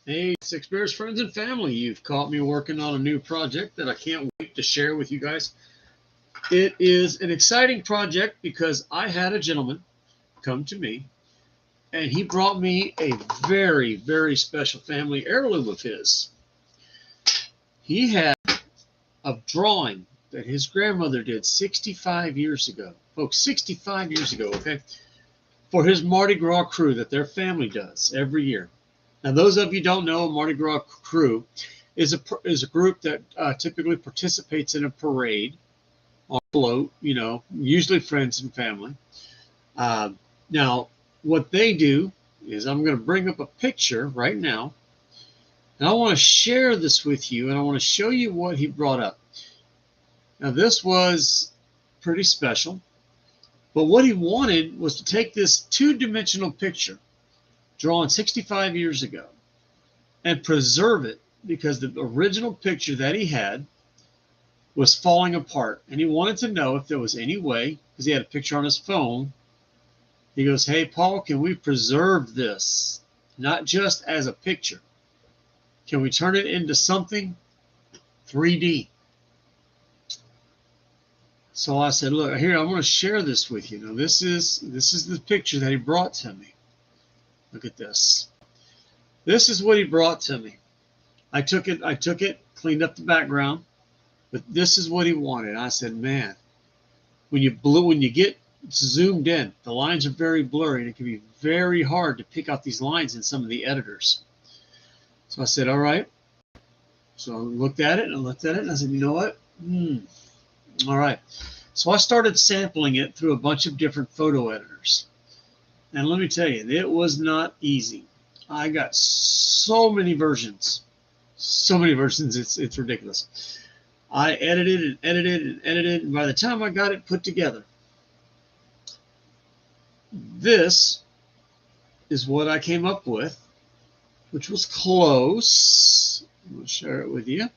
Hey, Six Bears friends and family, you've caught me working on a new project that I can't wait to share with you guys. It is an exciting project because I had a gentleman come to me and he brought me a very, very special family heirloom of his. He had a drawing that his grandmother did 65 years ago. Folks, 65 years ago, okay? For his Mardi Gras crew that their family does every year. Now, those of you don't know, Mardi Gras crew is a group that typically participates in a parade on a float. Usually friends and family. Uh, Now, what they do is I'm going to bring up a picture right now, and I want to share this with you, and I want to show you what he brought up. Now, this was pretty special, but what he wanted was to take this two-dimensional picture drawn 65 years ago and preserve it because the original picture that he had was falling apart. And he wanted to know if there was any way, because he had a picture on his phone. He goes, "Hey, Paul, can we preserve this? Not just as a picture. Can we turn it into something 3D?" So I said, "Look, here, I'm going to share this with you. Now, this is the picture that he brought to me. Look at this. This is what he brought to me. I took it, cleaned up the background, but this is what he wanted." I said, "Man, when you get zoomed in, the lines are very blurry, and it can be very hard to pick out these lines in some of the editors." So I said, "All right." So I looked at it and I said, "You know what? All right." So I started sampling it through a bunch of different photo editors. And let me tell you, it was not easy. I got so many versions. It's ridiculous. I edited and edited and edited, and by the time I got it put together, this is what I came up with, which was close. I'm going to share it with you.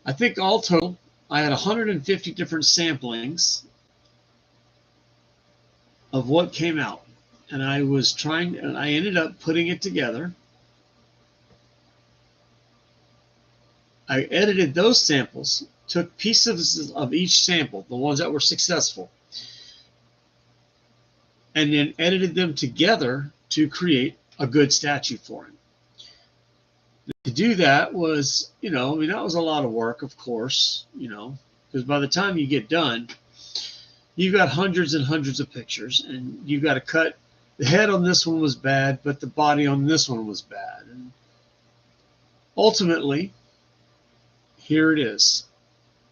I think all total, I had 150 different samplings of what came out. And I ended up putting it together. I edited those samples, took pieces of each sample, the ones that were successful, and then edited them together to create a good statue for him. To do that was, that was a lot of work, of course, because by the time you get done, you've got hundreds and hundreds of pictures, and you've got to cut. The head on this one was bad, but the body on this one was bad. And ultimately, here it is.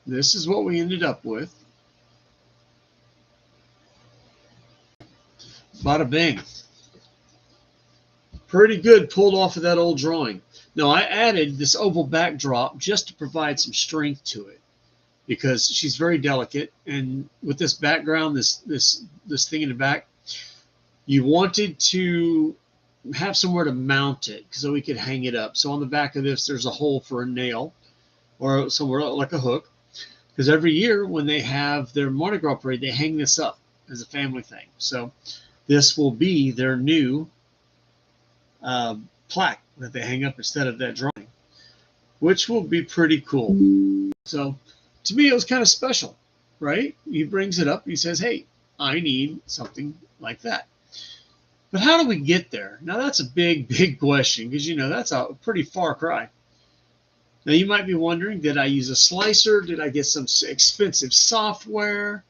This is what we ended up with. Bada bing. Pretty good pulled off of that old drawing. Now, I added this oval backdrop just to provide some strength to it because she's very delicate. And with this background, this thing in the back, you wanted to have somewhere to mount it so we could hang it up. So on the back of this, there's a hole for a nail or somewhere like a hook. Because every year when they have their Mardi Gras parade, they hang this up as a family thing. So this will be their new plaque that they hang up instead of that drawing, which will be pretty cool. So to me, it was kind of special, right? He brings it up. He says, "Hey, I need something like that." But how do we get there? Now, that's a big, big question because, that's a pretty far cry. Now, you might be wondering, did I use a slicer? Did I get some expensive software?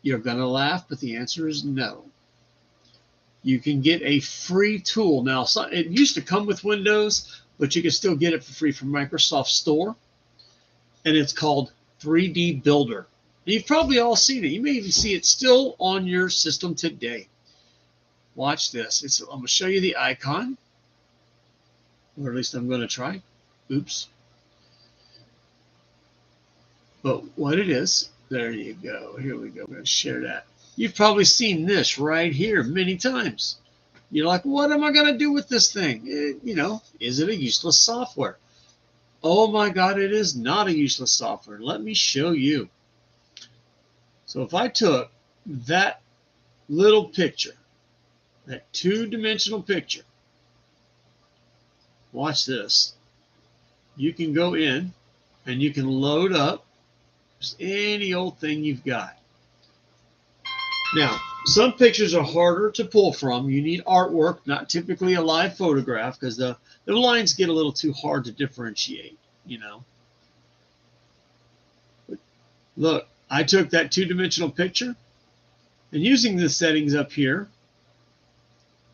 You're going to laugh, but the answer is no. You can get a free tool. Now, it used to come with Windows, but you can still get it for free from Microsoft Store. And it's called 3D Builder. And you've probably all seen it. You may even see it still on your system today. Watch this. I'm going to show you the icon. Or at least I'm going to try. Oops. But what it is, there you go. Here we go. I'm going to share that. You've probably seen this right here many times. You're like, what am I going to do with this thing? Is it a useless software? Oh my God, it is not a useless software. Let me show you. So if I took that little picture, that two-dimensional picture, watch this. You can go in and you can load up just any old thing you've got. Now, some pictures are harder to pull from. You need artwork, not typically a live photograph, because the lines get a little too hard to differentiate, you know. But look, I took that two-dimensional picture, and using the settings up here,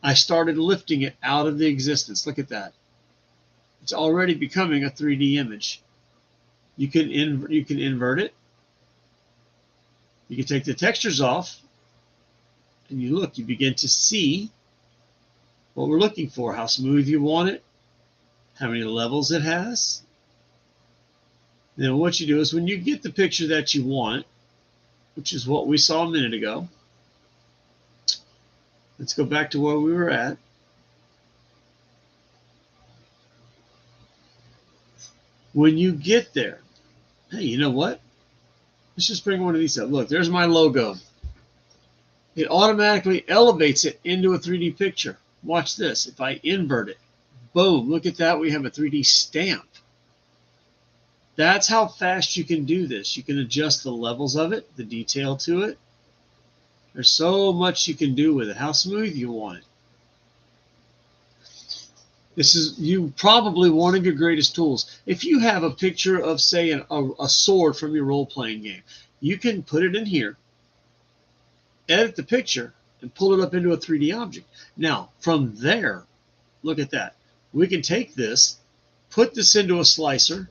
I started lifting it out of the existence. Look at that. It's already becoming a 3D image. You can invert it. You can take the textures off, and you look, you begin to see what we're looking for, how smooth you want it, how many levels it has. Then what you do is when you get the picture that you want, which is what we saw a minute ago, let's go back to where we were at. When you get there, hey, you know what? Let's just bring one of these up. Look, there's my logo. It automatically elevates it into a 3D picture. Watch this. If I invert it, boom, look at that. We have a 3D stamp. That's how fast you can do this. You can adjust the levels of it, the detail to it. There's so much you can do with it, how smooth you want it. This is, you probably one of your greatest tools. If you have a picture of, say, a sword from your role-playing game, you can put it in here, edit the picture, and pull it up into a 3D object. Now, from there, look at that. We can take this, put this into a slicer,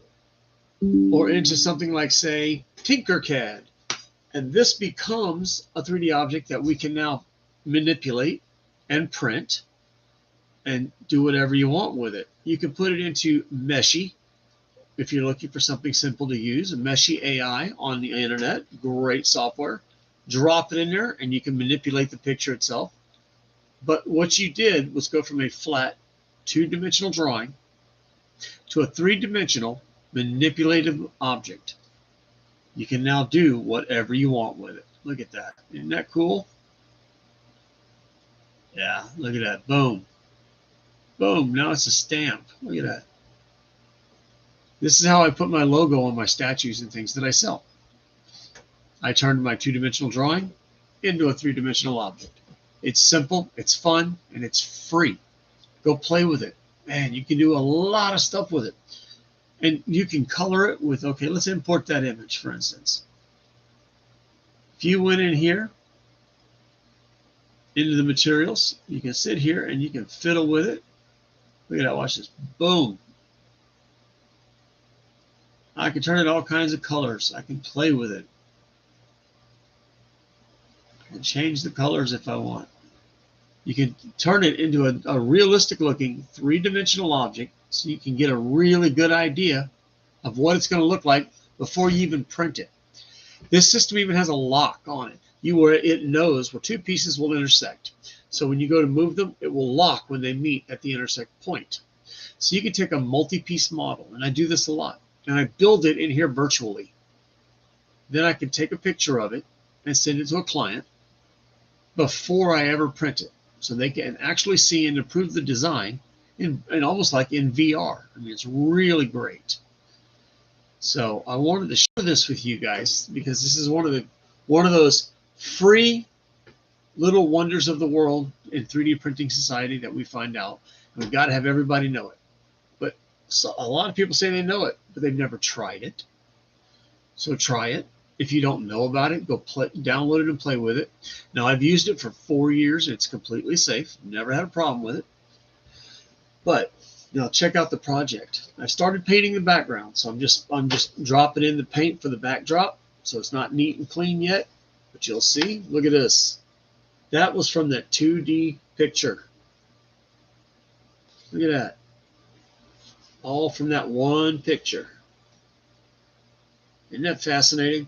or into something like, say, Tinkercad. And this becomes a 3D object that we can now manipulate and print and do whatever you want with it. You can put it into Meshy if you're looking for something simple to use. Meshy AI on the internet, great software. Drop it in there and you can manipulate the picture itself. But what you did was go from a flat two-dimensional drawing to a three-dimensional manipulative object. You can now do whatever you want with it. Look at that. Isn't that cool? Yeah, look at that. Boom. Boom. Now it's a stamp. Look at that. This is how I put my logo on my statues and things that I sell. I turned my two-dimensional drawing into a three-dimensional object. It's simple, it's fun, and it's free. Go play with it. Man, you can do a lot of stuff with it. And you can color it with, okay, let's import that image, for instance. If you went in here, into the materials, you can sit here and you can fiddle with it. Look at that, watch this. Boom. I can turn it all kinds of colors. I can play with it. I can change the colors if I want. You can turn it into a realistic looking three-dimensional object so you can get a really good idea of what it's going to look like before you even print it. This system even has a lock on it. It knows where two pieces will intersect. So when you go to move them, it will lock when they meet at the intersect point. So you can take a multi-piece model, and I do this a lot, and I build it in here virtually. Then I can take a picture of it and send it to a client before I ever print it. So they can actually see and improve the design in almost like in VR. I mean, it's really great. So I wanted to share this with you guys because this is one of those free little wonders of the world in 3D printing society that we find out. And we've got to have everybody know it. But a lot of people say they know it, but they've never tried it. So try it. If you don't know about it, go download it and play with it. Now, I've used it for 4 years. It's completely safe. Never had a problem with it. But check out the project. I started painting the background, so I'm just dropping in the paint for the backdrop. So it's not neat and clean yet, but you'll see. Look at this. That was from that 2D picture. Look at that. All from that one picture. Isn't that fascinating?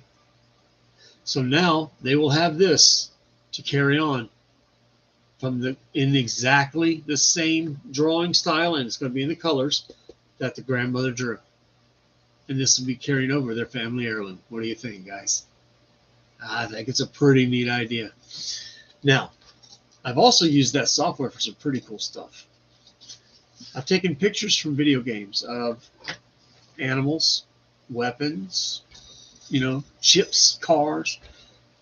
So now they will have this to carry on in exactly the same drawing style, and it's going to be in the colors that the grandmother drew. And this will be carrying over their family heirloom. What do you think, guys? I think it's a pretty neat idea. Now, I've also used that software for some pretty cool stuff. I've taken pictures from video games of animals, weapons, ships, cars,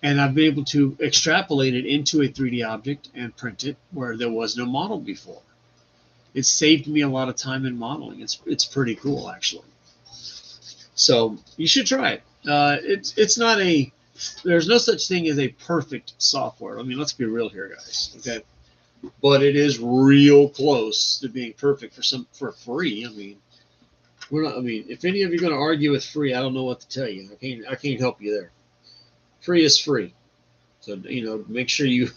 and I've been able to extrapolate it into a 3D object and print it where there was no model before. It saved me a lot of time in modeling. It's pretty cool, actually. So you should try it. It's not a there's no such thing as a perfect software. I mean, let's be real here, guys. Okay, but it is real close to being perfect for free. I mean, we're not. I mean, if any of you are going to argue with free, I don't know what to tell you. I can't help you there. Free is free. So make sure you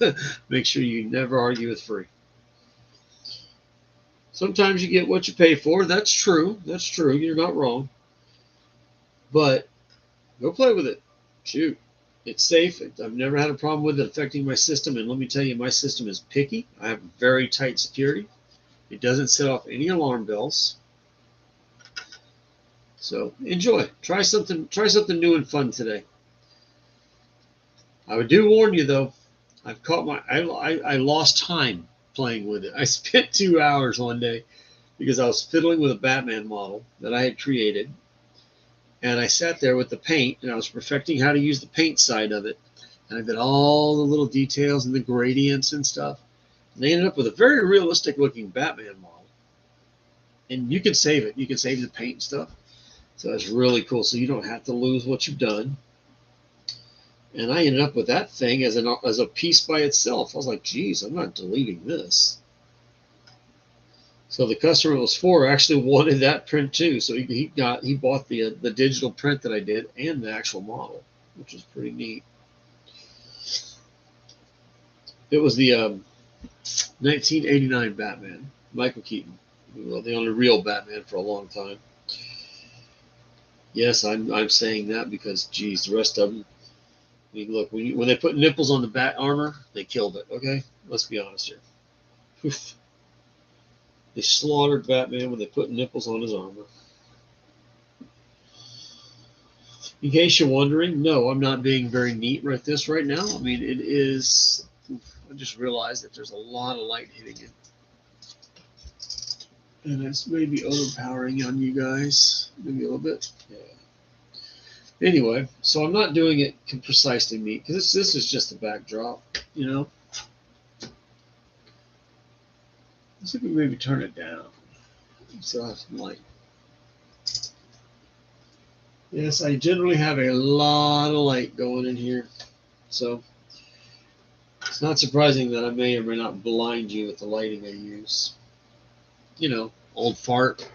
make sure you never argue with free. Sometimes you get what you pay for. That's true. That's true. You're not wrong. But go play with it. Shoot. It's safe. I've never had a problem with it affecting my system. And let me tell you, my system is picky. I have very tight security. It doesn't set off any alarm bells. So enjoy. Try something new and fun today. I do warn you though, I lost time playing with it. I spent 2 hours one day because I was fiddling with a Batman model that I had created. And I sat there with the paint and I was perfecting how to use the paint side of it. And I did all the little details and the gradients and stuff. And I ended up with a very realistic looking Batman model. And you can save it. You can save the paint stuff. So it's really cool. So you don't have to lose what you've done. And I ended up with that thing as a piece by itself. I was like, geez, I'm not deleting this. So the customer it was for actually wanted that print too. So he bought the digital print that I did and the actual model, which was pretty neat. It was the 1989 Batman, Michael Keaton. Well, the only real Batman for a long time. Yes, I'm saying that because, geez, the rest of them. I mean, look, when they put nipples on the bat armor, they killed it. Okay, let's be honest here. Oof. They slaughtered Batman when they put nipples on his armor. In case you're wondering, no, I'm not being very neat right now. I mean, it is. I just realized that there's a lot of light hitting it. And it's maybe overpowering on you guys. Maybe a little bit. Yeah. Anyway, so I'm not doing it precisely neat because this is just a backdrop, Let's see if we maybe turn it down so I have some light. Yes, I generally have a lot of light going in here, so it's not surprising that I may or may not blind you with the lighting I use. Old fart,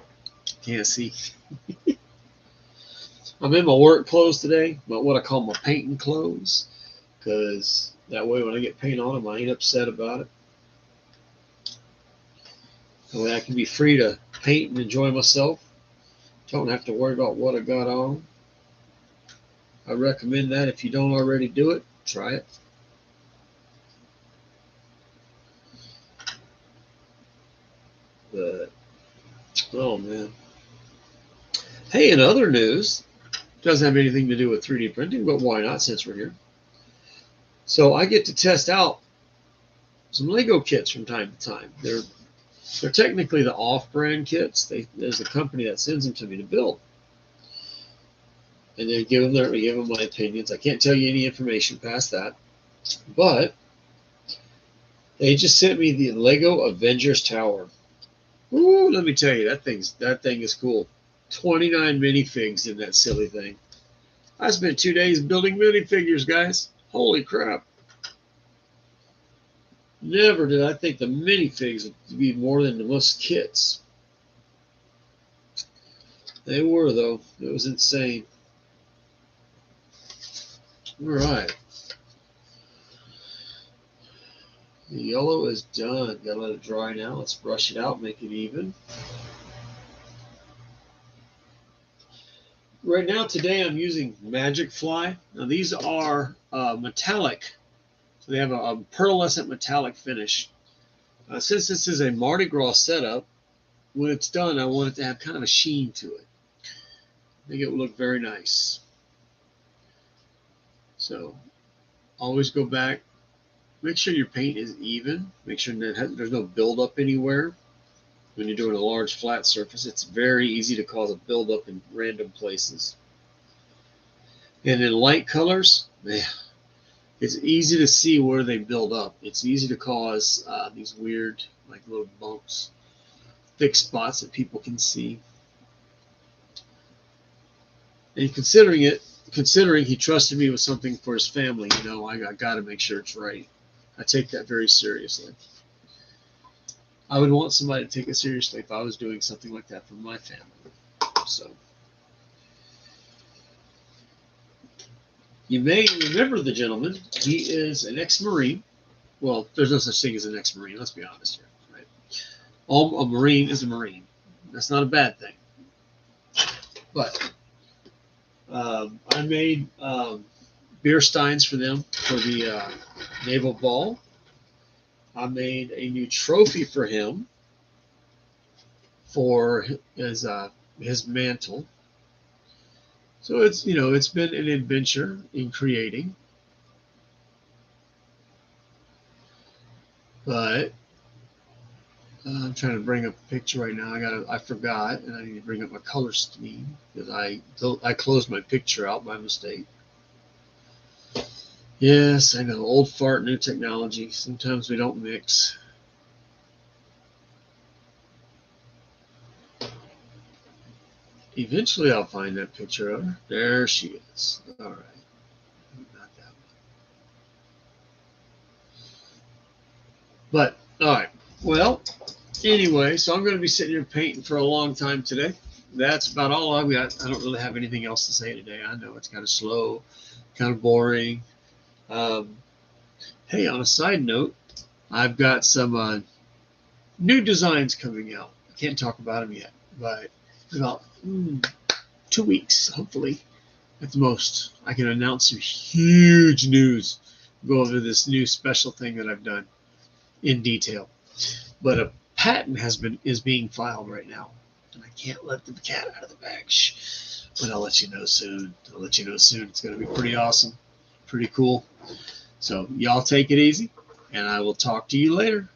can't see. I'm in my work clothes today, but what I call my painting clothes, because that way when I get paint on them, I ain't upset about it. That way I can be free to paint and enjoy myself. Don't have to worry about what I got on. I recommend that if you don't already do it, try it. But, oh man. Hey, in other news, doesn't have anything to do with 3D printing, but why not since we're here? So I get to test out some Lego kits from time to time. They're technically the off-brand kits. There's a company that sends them to me to build. And they give them my opinions. I can't tell you any information past that. But they just sent me the Lego Avengers Tower. Ooh, let me tell you, that thing is cool. 29 minifigs in that silly thing. I spent 2 days building minifigures, guys. Holy crap. Never did I think the minifigs would be more than most kits. They were, though. It was insane. All right. The yellow is done. Gotta let it dry now. Let's brush it out, make it even. Right now, today, I'm using Magic Fly. Now, these are metallic. So they have a pearlescent metallic finish. Since this is a Mardi Gras setup, when it's done, I want it to have kind of a sheen to it. I think it will look very nice. So, always go back. Make sure your paint is even. Make sure that there's no buildup anywhere. when you're doing a large flat surface, it's very easy to cause a buildup in random places. And in light colors, man, it's easy to see where they build up. It's easy to cause these weird, like little bumps, thick spots that people can see. And considering he trusted me with something for his family, I got to make sure it's right. I take that very seriously. I would want somebody to take it seriously if I was doing something like that for my family. So, you may remember the gentleman. He is an ex-Marine. Well, there's no such thing as an ex-Marine. Let's be honest here, right? A Marine is a Marine. That's not a bad thing. But I made beer steins for them for the naval ball. I made a new trophy for him for his mantle. So it's been an adventure in creating. But I'm trying to bring up a picture right now. I forgot, and I need to bring up my color scheme because I closed my picture out by mistake. Yes, I know, old fart, new technology. Sometimes we don't mix. Eventually, I'll find that picture of her. There she is. All right, not that one. But all right, well. Anyway, so I'm going to be sitting here painting for a long time today. That's about all I've got. I don't really have anything else to say today. I know it's kind of slow, kind of boring. Hey, on a side note, I've got some new designs coming out. I can't talk about them yet, but in about 2 weeks, hopefully, at the most, I can announce some huge news. Go over this new special thing that I've done in detail. But a patent is being filed right now, and I can't let the cat out of the bag. But I'll let you know soon. It's going to be pretty awesome, pretty cool. So y'all take it easy, and I will talk to you later.